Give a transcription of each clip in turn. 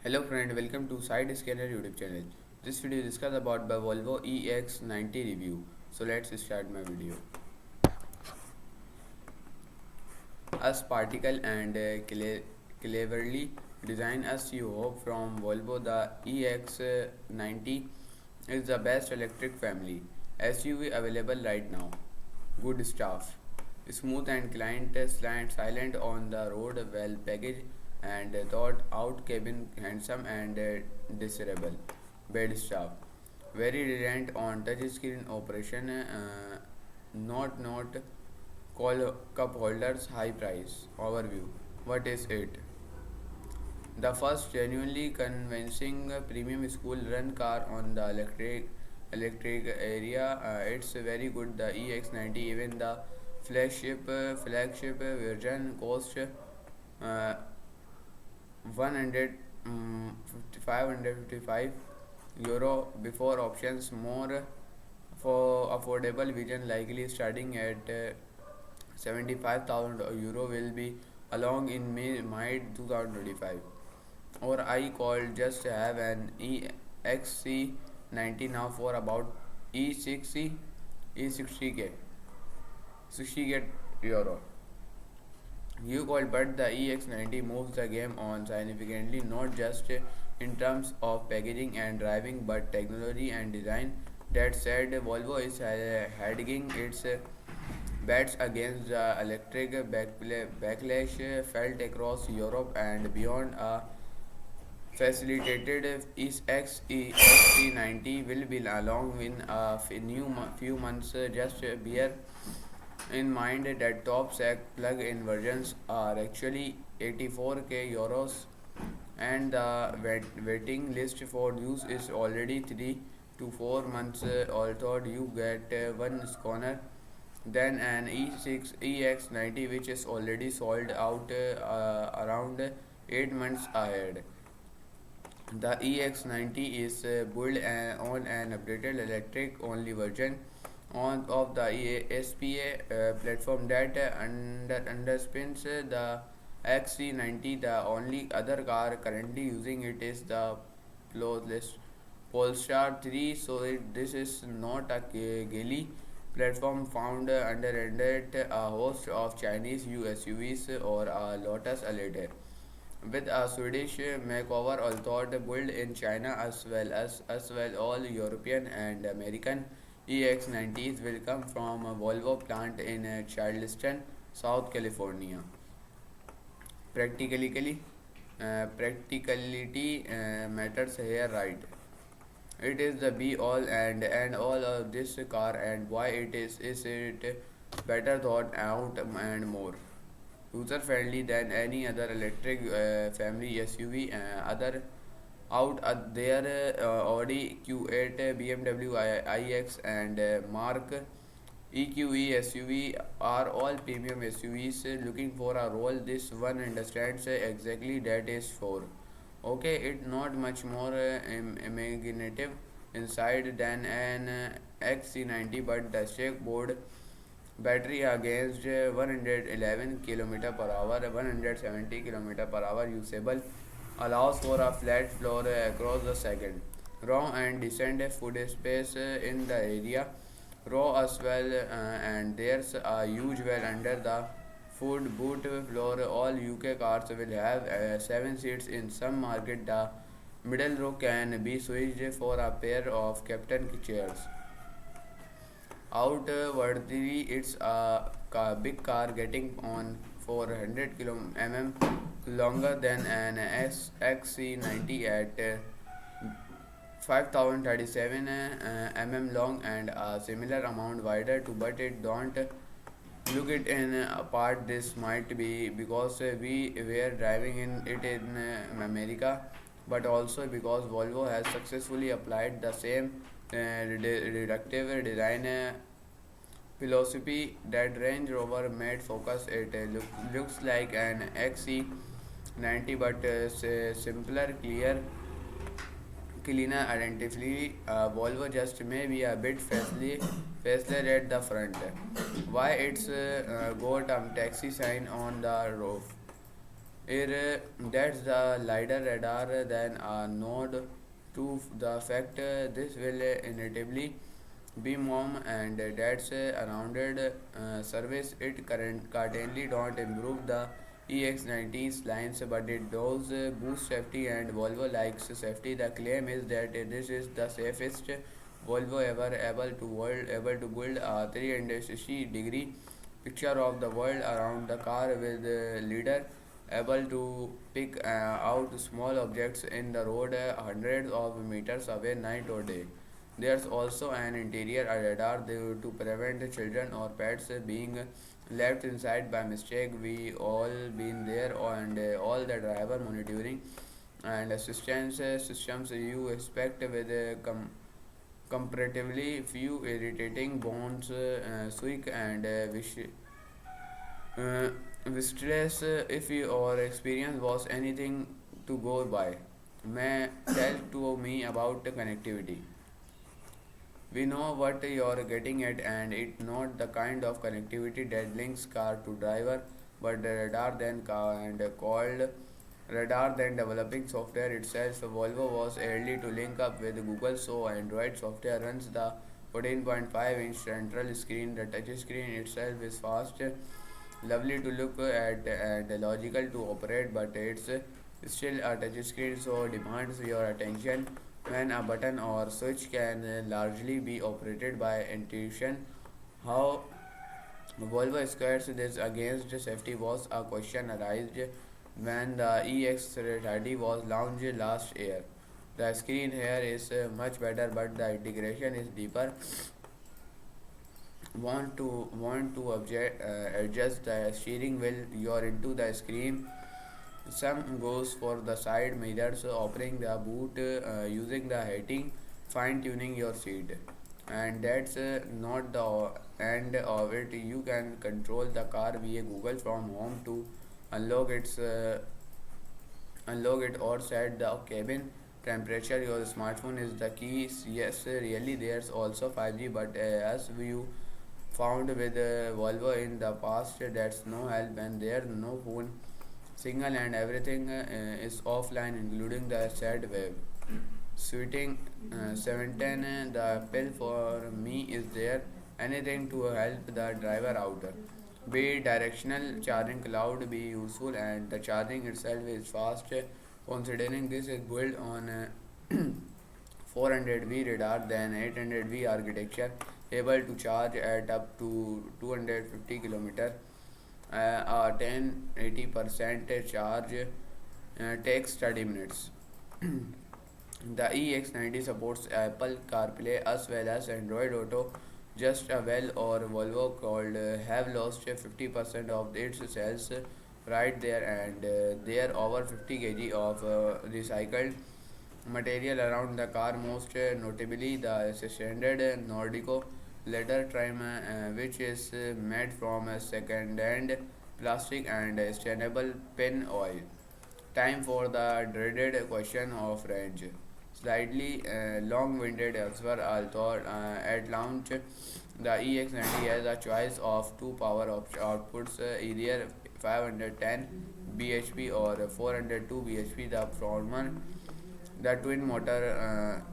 Hello friend, welcome to Side Scanner YouTube channel. This video discuss about the Volvo EX90 review. So let's start my video. As particle and cleverly designed as you hope from Volvo, the EX90 is the best electric family SUV available right now. Good stuff. Smooth and silent on the road, well packaged and thought out cabin, handsome and desirable. Bed stuff. Very reliant on touchscreen operation, not call cup holders, high price. Overview. What is it? The first genuinely convincing premium school run car on the electric area. It's very good. The EX90, even the flagship version, cost 100 555 euro before options more for affordable vision likely starting at 75,000 euro will be along in May 2025. Or I called just have an EXC90 now for about E60 E60k 60k euro. You called, but the EX90 moves the game on significantly, not just in terms of packaging and driving, but technology and design. That said, Volvo is hedging its bets against the electric backlash felt across Europe and beyond. A facilitated is XC90 will be along in a few months. Just bear in mind that top spec plug-in versions are actually 84k euros and the waiting list for use is already 3 to 4 months. Although you get one sooner than an E6 EX90 which is already sold out around 8 months ahead. The EX90 is built on an updated electric only version of the SPA platform that underpins the XC90. The only other car currently using it is the Polestar 3. So this is not a Geely platform found under a host of Chinese SUVs or a Lotus Elise with a Swedish makeover, although built in China as well all European and American EX90s will come from a Volvo plant in Charleston, South California. Practically, practicality matters here, right? It is the be all and all of this car, and why is it better thought out and more user friendly than any other electric family SUV. Other out there, Audi Q8, BMW iX, and Mark EQE SUV are all premium SUVs looking for a role. This one understands exactly that is for. Okay, it not much more imaginative inside than an XC90, but the board battery against 111 km per hour, 170 km per hour usable, allows for a flat floor across the second row and decent food space in the area row as well, and there's a huge well under the food boot floor. All UK cars will have 7 seats. In some market the middle row can be switched for a pair of captain chairs. Outwardly, it's a big car getting on 400 mm longer than an XC90 at 5037 mm long and a similar amount wider too, but it don't look it in apart. This might be because we were driving in it in America, but also because Volvo has successfully applied the same reductive design philosophy that Range Rover made Focus. It looks like an XC90 but simpler, cleaner identity. Volvo just may be a bit faster at the front. Why it's got a taxi sign on the roof. That's the LiDAR radar then a node to the fact this will inevitably be mom and dad's rounded service. It currently don't improve the EX90's lines, but it does boost safety, and Volvo likes safety. The claim is that this is the safest Volvo ever able to build a 360-degree picture of the world around the car with the leader able to pick out small objects in the road hundreds of meters away night or day. There's also an interior radar to prevent children or pets being left inside by mistake. We all been there, and all the driver monitoring and assistance systems you expect with comparatively few irritating bones, squeak and uh, stress. If your experience was anything to go by, may tell to me about the connectivity. We know what you're getting at, and it's not the kind of connectivity that links car to driver, but the radar then car and called radar then developing software itself. Volvo was early to link up with Google, so Android software runs the 14.5-inch central screen. The touch screen itself is fast, lovely to look at, and logical to operate, but it's still a touch screen, so demands your attention when a button or switch can largely be operated by intuition. How Volvo squares this against safety was a question arised when the EX30 was launched last year. The screen here is much better, but the integration is deeper. Adjust the steering wheel you're into the screen. Some goes for the side mirrors, offering the boot using the heating, fine tuning your seat. And that's not the end of it. You can control the car via Google from home to unlock its unlock it or set the cabin temperature. Your smartphone is the key. Yes, really, there's also 5G, but as you found with Volvo in the past, that's no help, and there's no phone signal, and everything is offline, including the sad web. Sweeting 710, the pill for me is there. Anything to help the driver out. Be directional charging cloud be useful, and the charging itself is fast. Considering this is built on 400V radar than 800V architecture, able to charge at up to 250 km. A 10-80% charge takes 30 minutes. The EX90 supports Apple CarPlay as well as Android Auto. Just a well or Volvo called have lost 50% of its cells right there, and there over 50 kg of recycled material around the car, most notably the standard Nordico leather trim, which is made from second-hand plastic and sustainable pin oil. Time for the dreaded question of range. Slightly long-winded answer, although at launch the EX90 has a choice of two power outputs, either 510 bhp or 402 bhp. The former, the twin motor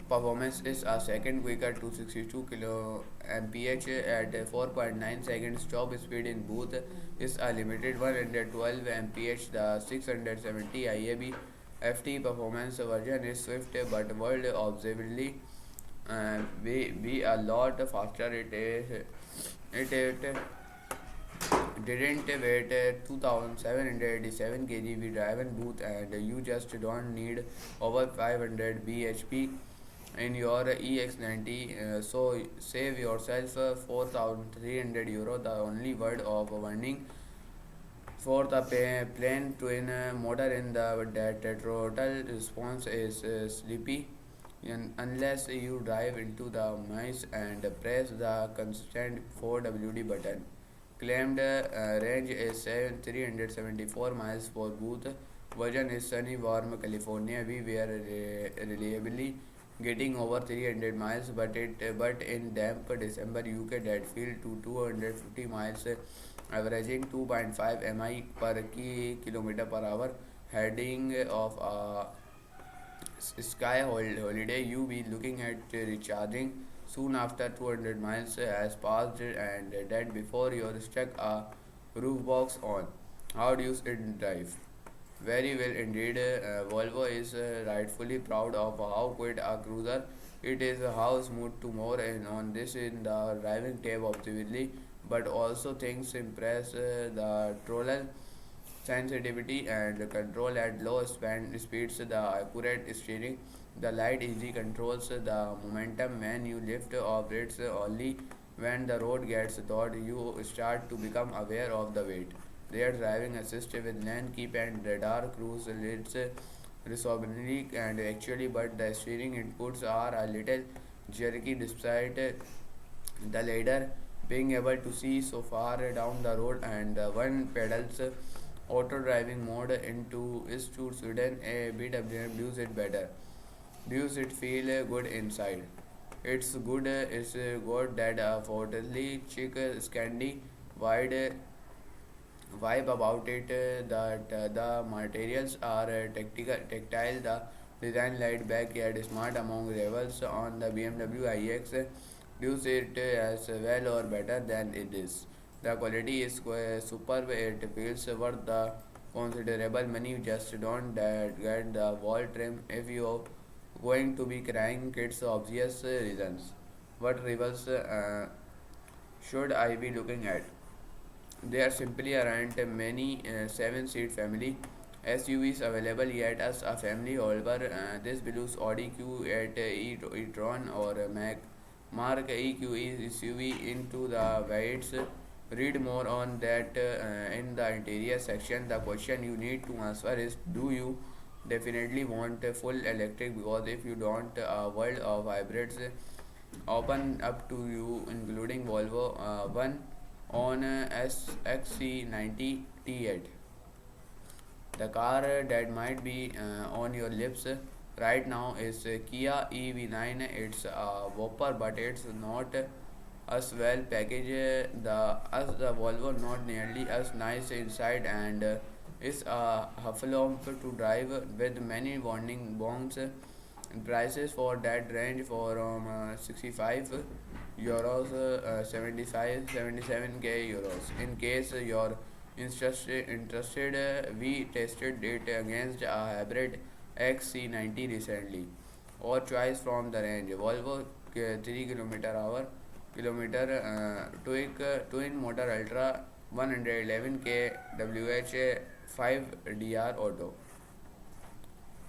performance is a second quicker, 262 kilo mph at 4.9 seconds. Top speed in booth is a limited 112 mph. The 670 IAB FT performance version is swift, but world observably be a lot faster. It didn't wait 2787 kg driven booth, and you just don't need over 500 bhp in your EX90, so save yourself 4300 euro. The only word of warning for the plain twin motor in the total response is sleepy, and unless you drive into the mice and press the constant 4WD button. Claimed range is 374 miles for both. Version is sunny, warm California. We were reliably getting over 300 miles, but in damp December UK that fell to 250 miles averaging 2.5 mi per kilometer per hour. Heading of a sky holiday, you be looking at recharging soon after 200 miles has passed and that before you're stuck a roof box on. How do you drive? Very well indeed. Volvo is rightfully proud of how quick a cruiser it is, how smooth to more and on this in the driving tab obviously, but also things impress the troller sensitivity and control at low speeds, the accurate steering, the light easy controls, the momentum when you lift operates only when the road gets thought you start to become aware of the weight. Rear driving assist with lane keep and radar cruise leads responsibly and actually, but the steering inputs are a little jerky despite the latter being able to see so far down the road and one pedals auto driving mode into is to Sweden a BWM does it better. Does it feel good inside? It's good. It's got that fortily chic, scandy, wide vibe about it. That the materials are tactile. The design laid back yet smart among rivals on the BMW iX. Does it as well or better than it is. The quality is superb. It feels worth the considerable money. Just don't get the wall trim if you going to be crying kids obvious reasons. What rivals should I be looking at? There simply aren't many 7-seat family SUVs available yet as a family. However, this believes Audi Q8 e-tron or Mac Mark EQE SUV into the weights. Read more on that in the interior section. The question you need to answer is, do you definitely want a full electric? Because if you don't, a world of hybrids open up to you, including Volvo one on SXC90 T8. The car that might be on your lips right now is Kia EV9. It's a whopper, but it's not as well packaged the Volvo, not nearly as nice inside, and is a hufflepuff to drive with many warning bongs. Prices for that range from 65 euros 75 77k euros. In case you're interested, we tested it against a hybrid XC90 recently. Or choice from the range: Volvo 3 kilometer twin motor ultra 111k wh 5 dr auto.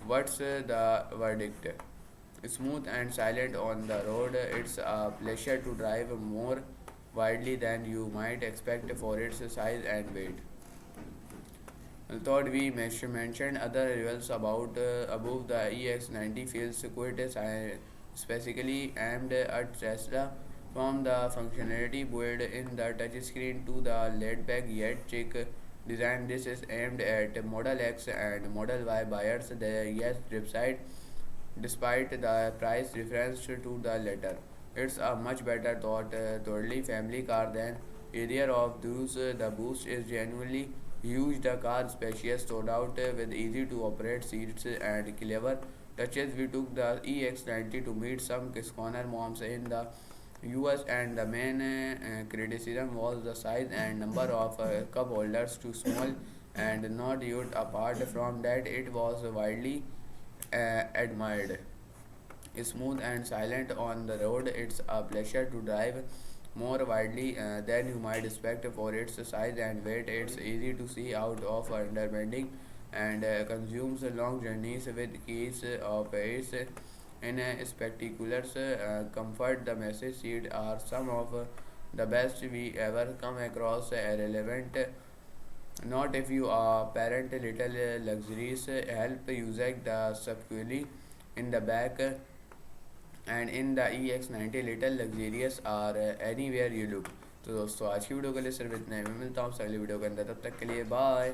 What's the verdict? Smooth and silent on the road, it's a pleasure to drive more widely than you might expect for its size and weight. Thought we mentioned other revels about above the EX90 feels quite specifically aimed at Tesla, from the functionality built in the touchscreen to the laid-back yet chic design. This is aimed at Model X and Model Y buyers. The yes website, despite the price difference to the latter, it's a much better thoroughly family car than either of those. The boost is genuinely huge. The car is spacious, stored out with easy to operate seats and clever touches. We took the EX90 to meet some corner moms in the US, and the main criticism was the size and number of cup holders, too small and not used. Apart from that, it was widely admired. Smooth and silent on the road, it's a pleasure to drive more widely than you might expect for its size and weight. It's easy to see out of underbending and consumes long journeys with keys of its in a spectacular comfort. The message seats are some of the best we ever come across. Relevant not if you are parent. Little luxuries help using the subtly in the back and in the EX90 little luxurious are anywhere you look. तो दोस्तों आज की video के लिए सिर्फ इतना ही। मैं मिलता हूँ आपसे अगली वीडियो के अंदर, तब तक के लिए बाय।